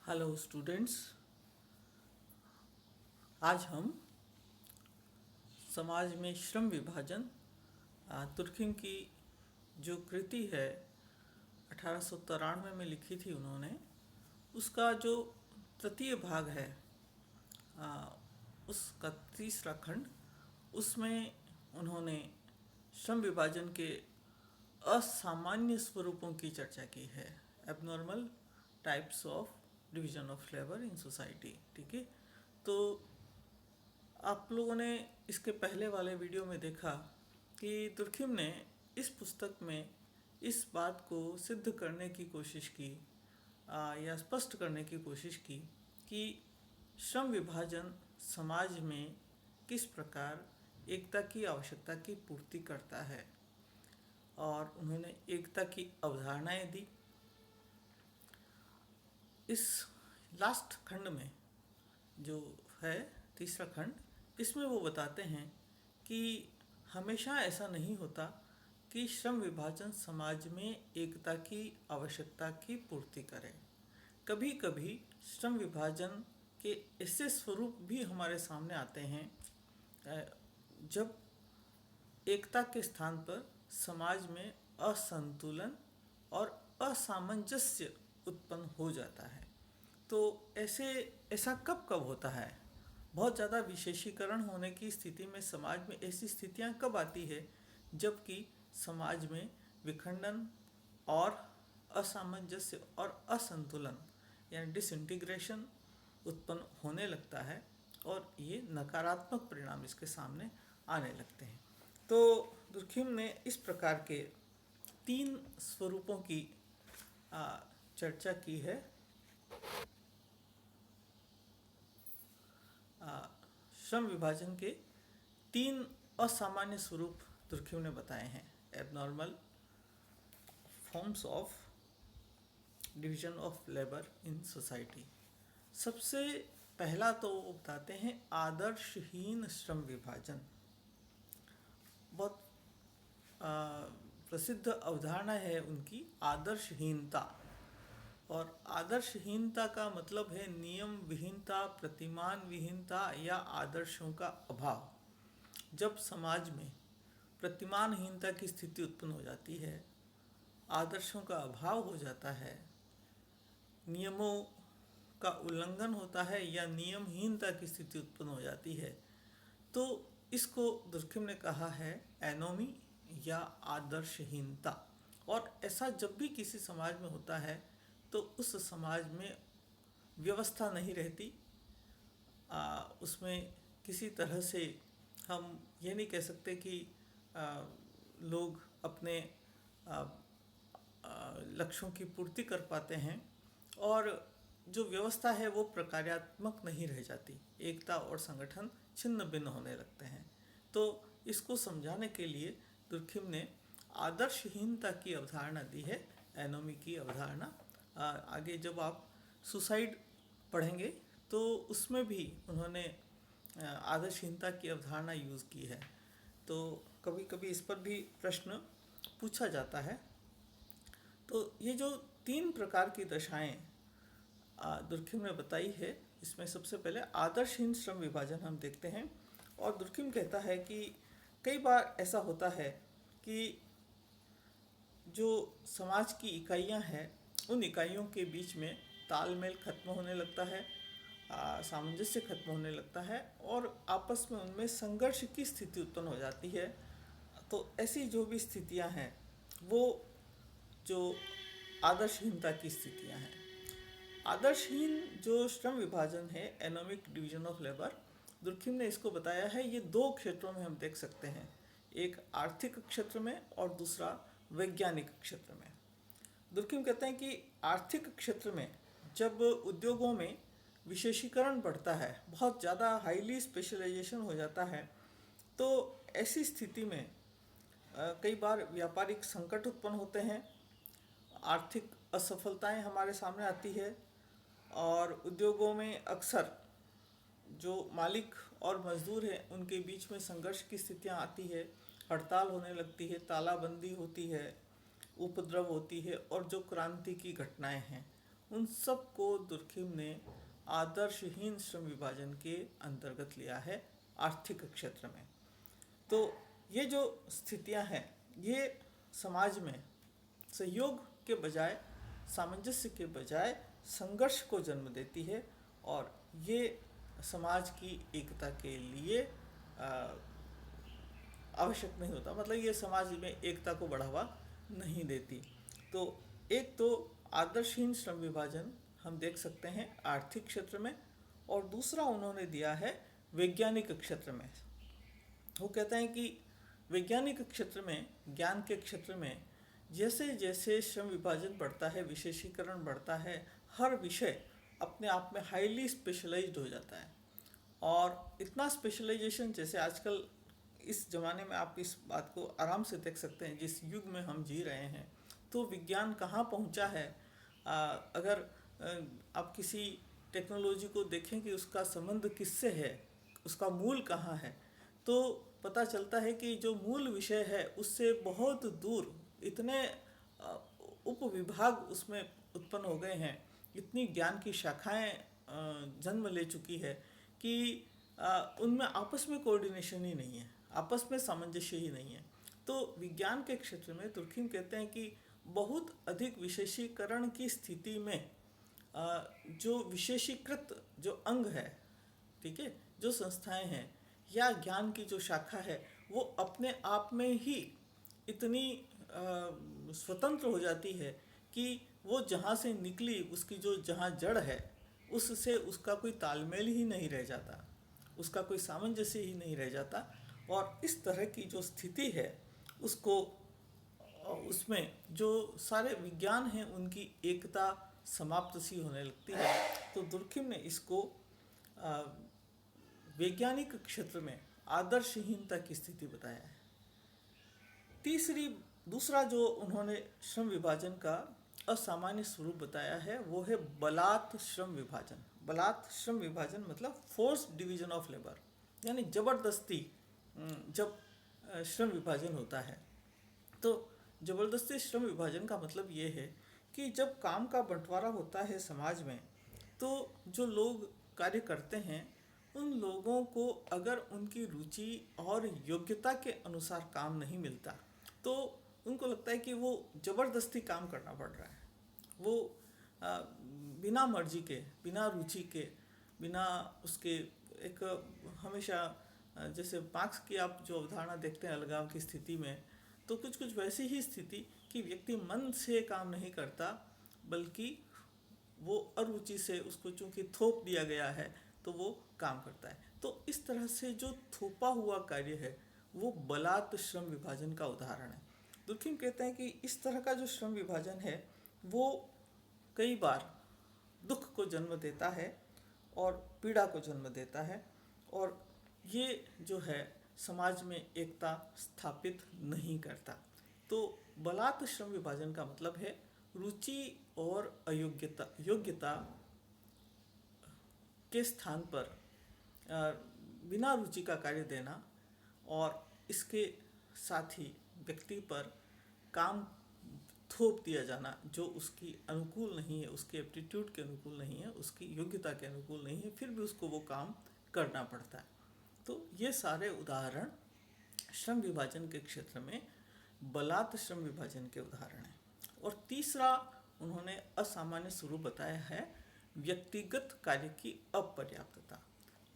Hello students. आज हम समाज में श्रम विभाजन तुर्खिम की जो कृति है 1893 में लिखी थी उन्होंने, उसका जो तृतीय भाग है, आ, उसका तीसरा खंड, उसमें उन्होंने श्रम विभाजन के असामान्य स्वरूपों की चर्चा की है। Abnormal types of division of labour in society. ठीक है, तो आप लोगों ने इसके पहले वाले वीडियो में देखा कि तुर्खिम ने इस पुस्तक में इस बात को सिद्ध करने की कोशिश की या स्पष्ट करने की कोशिश की कि श्रम विभाजन समाज में किस प्रकार एकता की आवश्यकता की पूर्ति करता है, और उन्होंने एकता की अवधारणाएं दी। इस लास्ट खंड में जो है तीसरा खंड, इसमें वो बताते हैं कि हमेशा ऐसा नहीं होता कि श्रम विभाजन समाज में एकता की आवश्यकता की पूर्ति करे। कभी कभी श्रम विभाजन के ऐसे स्वरूप भी हमारे सामने आते हैं जब एकता के स्थान पर समाज में असंतुलन और असामंजस्य उत्पन्न हो जाता है। तो ऐसा कब कब होता है? बहुत ज़्यादा विशेषीकरण होने की स्थिति में समाज में ऐसी स्थितियां कब आती है जबकि समाज में विखंडन और असामंजस्य और असंतुलन यानी डिसइंटीग्रेशन उत्पन्न होने लगता है, और ये नकारात्मक परिणाम इसके सामने आने लगते हैं। तो दुर्खिम ने इस प्रकार के 3 स्वरूपों की चर्चा की है। श्रम विभाजन के 3 असामान्य स्वरूप तुर्खिम ने बताए हैं। Abnormal forms of division of labour in society. सबसे पहला तो वो बताते हैं आदर्शहीन श्रम विभाजन। बहुत प्रसिद्ध अवधारणा है उनकी, आदर्शहीनता। और आदर्शहीनता का मतलब है नियम विहीनता, प्रतिमान विहीनता या आदर्शों का अभाव। जब समाज में प्रतिमानहीनता की स्थिति उत्पन्न हो जाती है, आदर्शों का अभाव हो जाता है, नियमों का उल्लंघन होता है या नियमहीनता की स्थिति उत्पन्न हो जाती है, तो इसको दुर्खिम ने कहा है एनोमी या आदर्शहीनता। और ऐसा जब भी किसी समाज में होता है तो उस समाज में व्यवस्था नहीं रहती। उसमें किसी तरह से हम ये नहीं कह सकते कि लोग अपने लक्ष्यों की पूर्ति कर पाते हैं, और जो व्यवस्था है वो प्रकार्यात्मक नहीं रह जाती। एकता और संगठन छिन्न भिन्न होने लगते हैं। तो इसको समझाने के लिए दुर्खिम ने आदर्शहीनता की अवधारणा दी है, एनोमी की अवधारणा। आगे जब आप सुसाइड पढ़ेंगे तो उसमें भी उन्होंने आदर्शहीनता की अवधारणा यूज़ की है। तो कभी कभी इस पर भी प्रश्न पूछा जाता है। तो ये जो 3 प्रकार की दशाएं दुर्खिम ने बताई है, इसमें सबसे पहले आदर्शहीन श्रम विभाजन हम देखते हैं। और दुर्खिम कहता है कि कई बार ऐसा होता है कि जो समाज की इकाइयां हैं, उन इकाइयों के बीच में तालमेल खत्म होने लगता है, सामंजस्य खत्म होने लगता है, और आपस में उनमें संघर्ष की स्थिति उत्पन्न हो जाती है। तो ऐसी जो भी स्थितियां हैं वो जो आदर्शहीनता की स्थितियां हैं। आदर्शहीन जो श्रम विभाजन है, anomic division of labour, Durkheim ने इसको बताया है ये 2 क्षेत्रों में हम देख सकते हैं, एक आर्थिक क्षेत्र में और दूसरा वैज्ञानिक क्षेत्र में। दुर्खिम कहते हैं कि आर्थिक क्षेत्र में जब उद्योगों में विशेषीकरण बढ़ता है, बहुत ज़्यादा हाईली स्पेशलाइजेशन हो जाता है, तो ऐसी स्थिति में कई बार व्यापारिक संकट उत्पन्न होते हैं, आर्थिक असफलताएं हमारे सामने आती है, और उद्योगों में अक्सर जो मालिक और मजदूर हैं उनके बीच में संघर्ष की स्थितियां आती है, हड़ताल होने लगती है, तालाबंदी होती है, उपद्रव होती है, और जो क्रांति की घटनाएं हैं उन सब को दुर्खिम ने आदर्शहीन श्रम विभाजन के अंतर्गत लिया है आर्थिक क्षेत्र में। तो ये जो स्थितियां हैं ये समाज में सहयोग के बजाय, सामंजस्य के बजाय संघर्ष को जन्म देती है, और ये समाज की एकता के लिए आवश्यक नहीं होता, मतलब ये समाज में एकता को बढ़ावा नहीं देती। तो एक तो आदर्शहीन श्रम विभाजन हम देख सकते हैं आर्थिक क्षेत्र में, और दूसरा उन्होंने दिया है वैज्ञानिक क्षेत्र में। वो कहते हैं कि वैज्ञानिक क्षेत्र में, ज्ञान के क्षेत्र में जैसे जैसे श्रम विभाजन बढ़ता है, विशेषीकरण बढ़ता है, हर विषय अपने आप में हाईली स्पेशलाइज्ड हो जाता है। और इतना स्पेशलाइजेशन, जैसे आजकल इस ज़माने में आप इस बात को आराम से देख सकते हैं, जिस युग में हम जी रहे हैं, तो विज्ञान कहाँ पहुँचा है। अगर आप किसी टेक्नोलॉजी को देखें कि उसका संबंध किससे है, उसका मूल कहाँ है, तो पता चलता है कि जो मूल विषय है उससे बहुत दूर इतने उपविभाग उसमें उत्पन्न हो गए हैं, इतनी ज्ञान की शाखाएं जन्म ले चुकी है कि उनमें आपस में कोऑर्डिनेशन ही नहीं है, आपस में सामंजस्य ही नहीं है। तो विज्ञान के क्षेत्र में तुर्खिम कहते हैं कि बहुत अधिक विशेषीकरण की स्थिति में जो विशेषीकृत जो अंग है, ठीक है, जो संस्थाएं हैं या ज्ञान की जो शाखा है, वो अपने आप में ही इतनी स्वतंत्र हो जाती है कि वो जहाँ से निकली, उसकी जो जहाँ जड़ है, उससे उसका कोई तालमेल ही नहीं रह जाता, उसका कोई सामंजस्य ही नहीं रह जाता। और इस तरह की जो स्थिति है उसको, उसमें जो सारे विज्ञान हैं उनकी एकता समाप्त सी होने लगती है। तो दुर्खिम ने इसको वैज्ञानिक क्षेत्र में आदर्शहीनता की स्थिति बताया है। दूसरा जो उन्होंने श्रम विभाजन का असामान्य स्वरूप बताया है वो है बलात् श्रम विभाजन। बलात् श्रम विभाजन मतलब फोर्स डिवीजन ऑफ लेबर, यानी जबरदस्ती जब श्रम विभाजन होता है। तो जबरदस्ती श्रम विभाजन का मतलब ये है कि जब काम का बंटवारा होता है समाज में, तो जो लोग कार्य करते हैं उन लोगों को अगर उनकी रुचि और योग्यता के अनुसार काम नहीं मिलता तो उनको लगता है कि वो ज़बरदस्ती काम करना पड़ रहा है। वो बिना मर्जी के, बिना रुचि के, बिना उसके, एक हमेशा जैसे मार्क्स की आप जो अवधारणा देखते हैं अलगाव की स्थिति में, तो कुछ कुछ वैसी ही स्थिति कि व्यक्ति मन से काम नहीं करता बल्कि वो अरुचि से, उसको चूँकि थोप दिया गया है तो वो काम करता है। तो इस तरह से जो थोपा हुआ कार्य है वो बलात् श्रम विभाजन का उदाहरण है। दुर्खिम कहते हैं कि इस तरह का जो श्रम विभाजन है वो कई बार दुख को जन्म देता है और पीड़ा को जन्म देता है, और ये जो है समाज में एकता स्थापित नहीं करता। तो बलात् श्रम विभाजन का मतलब है रुचि और अयोग्यता, योग्यता के स्थान पर बिना रुचि का कार्य देना, और इसके साथ ही व्यक्ति पर काम थोप दिया जाना जो उसकी अनुकूल नहीं है, उसके एप्टीट्यूड के अनुकूल नहीं है, उसकी योग्यता के अनुकूल नहीं है, फिर भी उसको वो काम करना पड़ता है। तो ये सारे उदाहरण श्रम विभाजन के क्षेत्र में बलात् श्रम विभाजन के उदाहरण हैं। और तीसरा उन्होंने असामान्य स्वरूप बताया है व्यक्तिगत कार्य की अपर्याप्तता।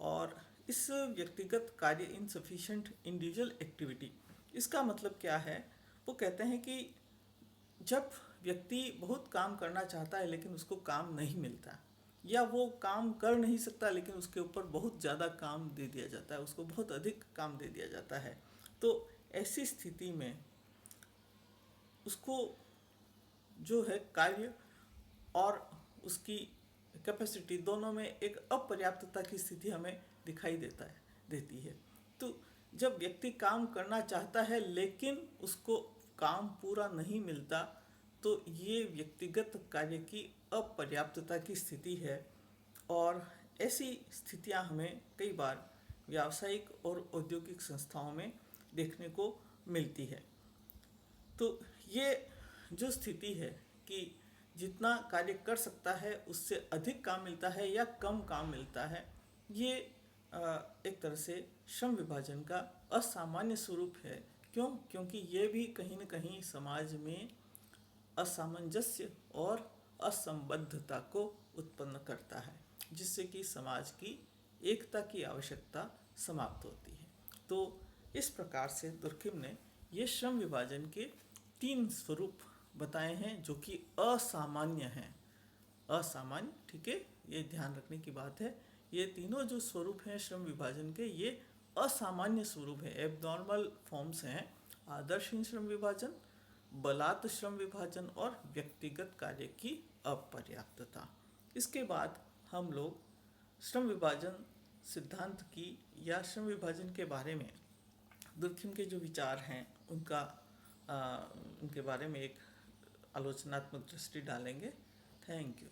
और इस व्यक्तिगत कार्य, इनसफिशिएंट इंडिविजुअल एक्टिविटी, इसका मतलब क्या है? वो कहते हैं कि जब व्यक्ति बहुत काम करना चाहता है लेकिन उसको काम नहीं मिलता, या वो काम कर नहीं सकता लेकिन उसके ऊपर बहुत ज़्यादा काम दे दिया जाता है, उसको बहुत अधिक काम दे दिया जाता है, तो ऐसी स्थिति में उसको जो है कार्य और उसकी कैपेसिटी दोनों में एक अपर्याप्तता की स्थिति हमें दिखाई देती है। तो जब व्यक्ति काम करना चाहता है लेकिन उसको काम पूरा नहीं मिलता, तो ये व्यक्तिगत कार्य की अपर्याप्तता की स्थिति है। और ऐसी स्थितियां हमें कई बार व्यावसायिक और औद्योगिक संस्थाओं में देखने को मिलती है। तो ये जो स्थिति है कि जितना कार्य कर सकता है उससे अधिक काम मिलता है या कम काम मिलता है। ये एक तरह से श्रम विभाजन का असामान्य स्वरूप है। क्यों? क्योंकि ये भी कहीं न कहीं समाज में असामंजस्य और असंबद्धता को उत्पन्न करता है, जिससे कि समाज की एकता की आवश्यकता समाप्त होती है। तो इस प्रकार से दुर्खिम ने ये श्रम विभाजन के 3 स्वरूप बताए हैं जो कि असामान्य हैं। असामान्य, ठीक है, ये ध्यान रखने की बात है। ये तीनों जो स्वरूप हैं श्रम विभाजन के, ये असामान्य स्वरूप है, एबनॉर्मल फॉर्म्स हैं। आदर्शहीन श्रम विभाजन, बलात् श्रम विभाजन और व्यक्तिगत कार्य की अपर्याप्तता। इसके बाद हम लोग श्रम विभाजन सिद्धांत की या श्रम विभाजन के बारे में दुर्खिम के जो विचार हैं उनके बारे में एक आलोचनात्मक दृष्टि डालेंगे। Thank you.